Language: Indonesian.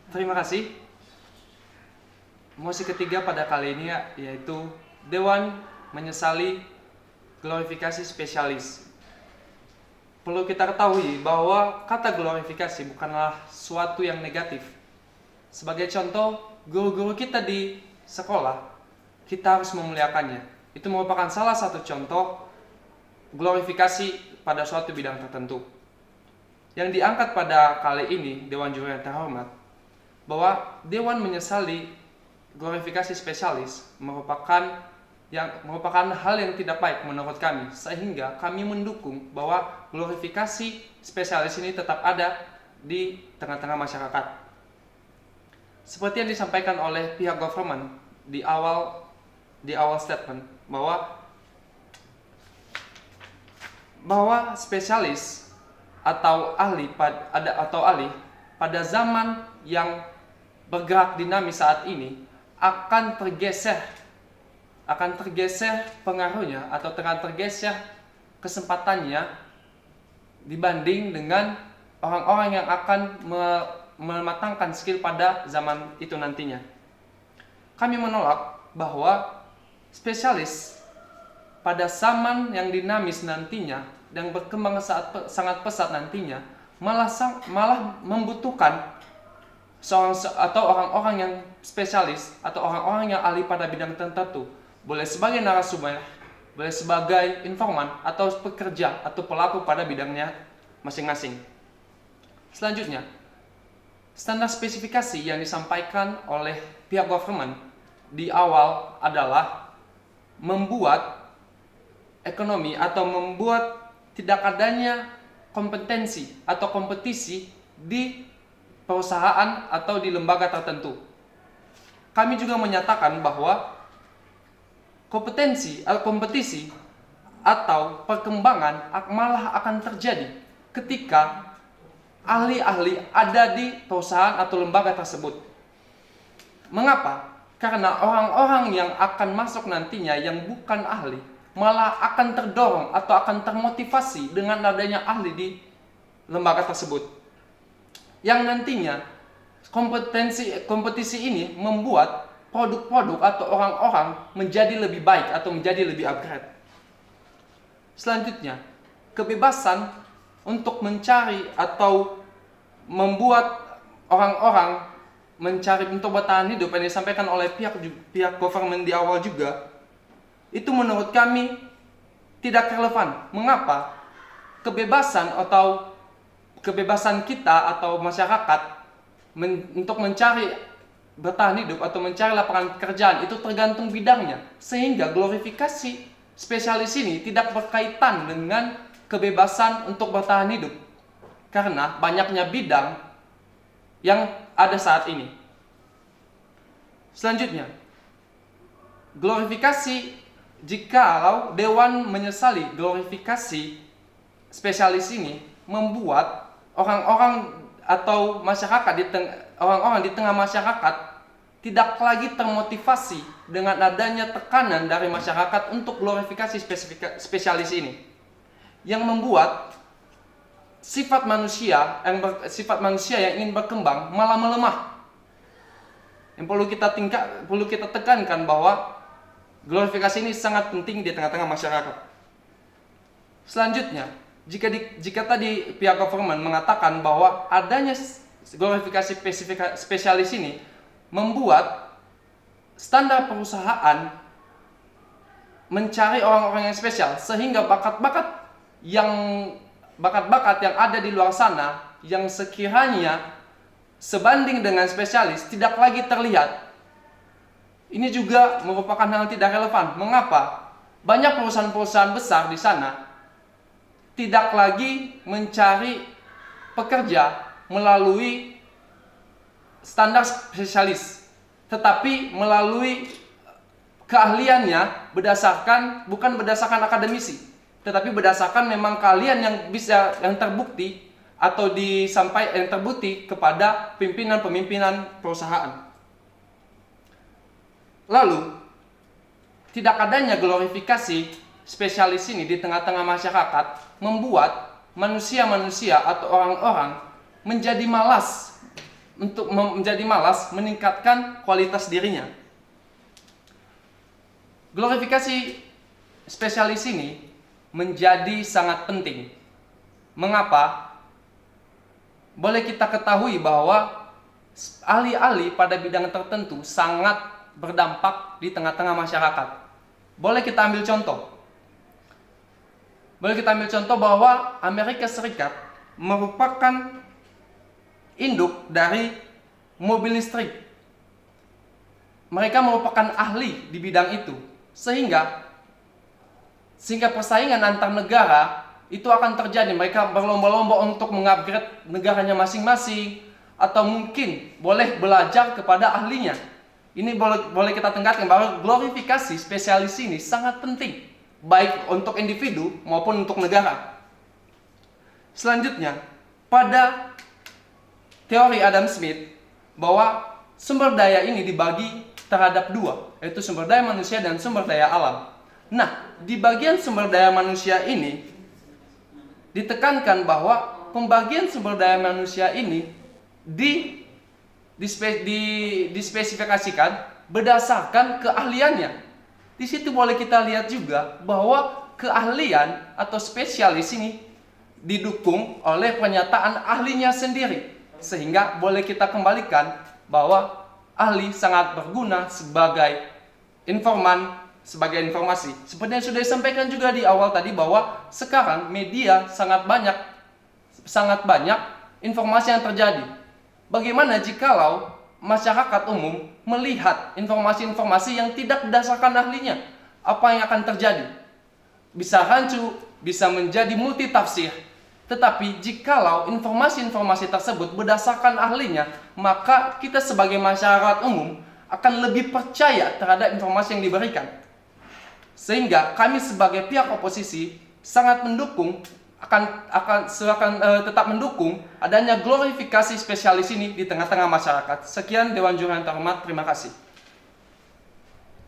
Terima kasih. Mosi ketiga pada kali ini yaitu Dewan menyesali glorifikasi spesialis. Perlu kita ketahui bahwa kata glorifikasi bukanlah suatu yang negatif. Sebagai contoh, guru-guru kita di sekolah, kita harus memuliakannya. Itu merupakan salah satu contoh glorifikasi pada suatu bidang tertentu. Yang diangkat pada kali ini, Dewan Juri yang terhormat, bahwa Dewan menyesali glorifikasi spesialis merupakan hal yang tidak baik menurut kami, sehingga kami mendukung bahwa glorifikasi spesialis ini tetap ada di tengah-tengah masyarakat. Seperti yang disampaikan oleh pihak government di awal statement bahwa spesialis atau ahli pada zaman yang bergerak dinamis saat ini akan tergeser pengaruhnya atau akan tergeser kesempatannya dibanding dengan orang-orang yang akan mematangkan skill pada zaman itu nantinya. Kami menolak bahwa spesialis pada zaman yang dinamis nantinya dan berkembang sangat pesat nantinya malah membutuhkan orang-orang yang spesialis atau orang-orang yang ahli pada bidang tertentu, boleh sebagai narasumber, boleh sebagai informan atau pekerja atau pelaku pada bidangnya masing-masing. Selanjutnya, standar spesifikasi yang disampaikan oleh pihak government di awal adalah membuat ekonomi atau membuat tidak adanya kompetensi atau kompetisi di perusahaan atau di lembaga tertentu. Kami juga menyatakan bahwa kompetisi atau perkembangan malah akan terjadi ketika ahli-ahli ada di perusahaan atau lembaga tersebut. Mengapa? Karena orang-orang yang akan masuk nantinya yang bukan ahli malah akan terdorong atau akan termotivasi dengan adanya ahli di lembaga tersebut. Yang nantinya kompetisi ini membuat produk-produk atau orang-orang menjadi lebih baik atau menjadi lebih upgrade. Selanjutnya, kebebasan untuk mencari atau membuat orang-orang mencari untuk bertahan hidup yang disampaikan oleh pihak government di awal juga, itu menurut kami tidak relevan. Mengapa? Kebebasan kita atau masyarakat untuk mencari bertahan hidup atau mencari lapangan pekerjaan itu tergantung bidangnya, sehingga glorifikasi spesialis ini tidak berkaitan dengan kebebasan untuk bertahan hidup karena banyaknya bidang yang ada saat ini. Selanjutnya, glorifikasi, jikalau Dewan menyesali glorifikasi spesialis ini membuat orang-orang atau orang-orang di tengah masyarakat tidak lagi termotivasi dengan adanya tekanan dari masyarakat untuk glorifikasi spesialis ini, yang membuat sifat manusia yang ingin berkembang malah melemah. Yang perlu kita tekankan bahwa glorifikasi ini sangat penting di tengah-tengah masyarakat. Selanjutnya, jika tadi pihak government mengatakan bahwa adanya glorifikasi spesialis ini membuat standar perusahaan mencari orang-orang yang spesial, sehingga bakat-bakat yang ada di luar sana yang sekiranya sebanding dengan spesialis tidak lagi terlihat. Ini juga merupakan hal yang tidak relevan. Mengapa? Banyak perusahaan-perusahaan besar di sana tidak lagi mencari pekerja melalui standar spesialis, tetapi melalui keahliannya bukan berdasarkan akademisi, tetapi berdasarkan memang keahlian yang terbukti atau yang terbukti kepada pimpinan-pemimpinan perusahaan. Lalu, tidak adanya glorifikasi spesialis ini di tengah-tengah masyarakat membuat manusia-manusia atau orang-orang menjadi malas untuk menjadi malas meningkatkan kualitas dirinya. Glorifikasi spesialis ini menjadi sangat penting. Mengapa? Boleh kita ketahui bahwa ahli-ahli pada bidang tertentu sangat berdampak di tengah-tengah masyarakat. Boleh kita ambil contoh bahwa Amerika Serikat merupakan induk dari mobil listrik. Mereka merupakan ahli di bidang itu, sehingga persaingan antar negara itu akan terjadi. Mereka berlomba-lomba untuk mengupgrade negaranya masing-masing, atau mungkin boleh belajar kepada ahlinya. Ini boleh kita tingkatkan bahwa glorifikasi spesialis ini sangat penting, baik untuk individu maupun untuk negara. Selanjutnya, pada teori Adam Smith bahwa sumber daya ini dibagi terhadap dua, yaitu sumber daya manusia dan sumber daya alam. Nah, di bagian sumber daya manusia ini ditekankan bahwa pembagian sumber daya manusia ini dispesifikasikan berdasarkan keahliannya. Di situ boleh kita lihat juga bahwa keahlian atau spesialis ini didukung oleh pernyataan ahlinya sendiri, sehingga boleh kita kembalikan bahwa ahli sangat berguna sebagai informan, sebagai informasi. Seperti yang sudah disampaikan juga di awal tadi bahwa sekarang media sangat banyak informasi yang terjadi. Bagaimana jikalau masyarakat umum melihat informasi-informasi yang tidak berdasarkan ahlinya? Apa yang akan terjadi? Bisa rancu, bisa menjadi multitafsir. Tetapi jikalau informasi-informasi tersebut berdasarkan ahlinya, maka kita sebagai masyarakat umum akan lebih percaya terhadap informasi yang diberikan. Sehingga kami sebagai pihak oposisi sangat mendukung, akan tetap mendukung adanya glorifikasi spesialis ini di tengah-tengah masyarakat. Sekian Dewan Juri yang terhormat, terima kasih.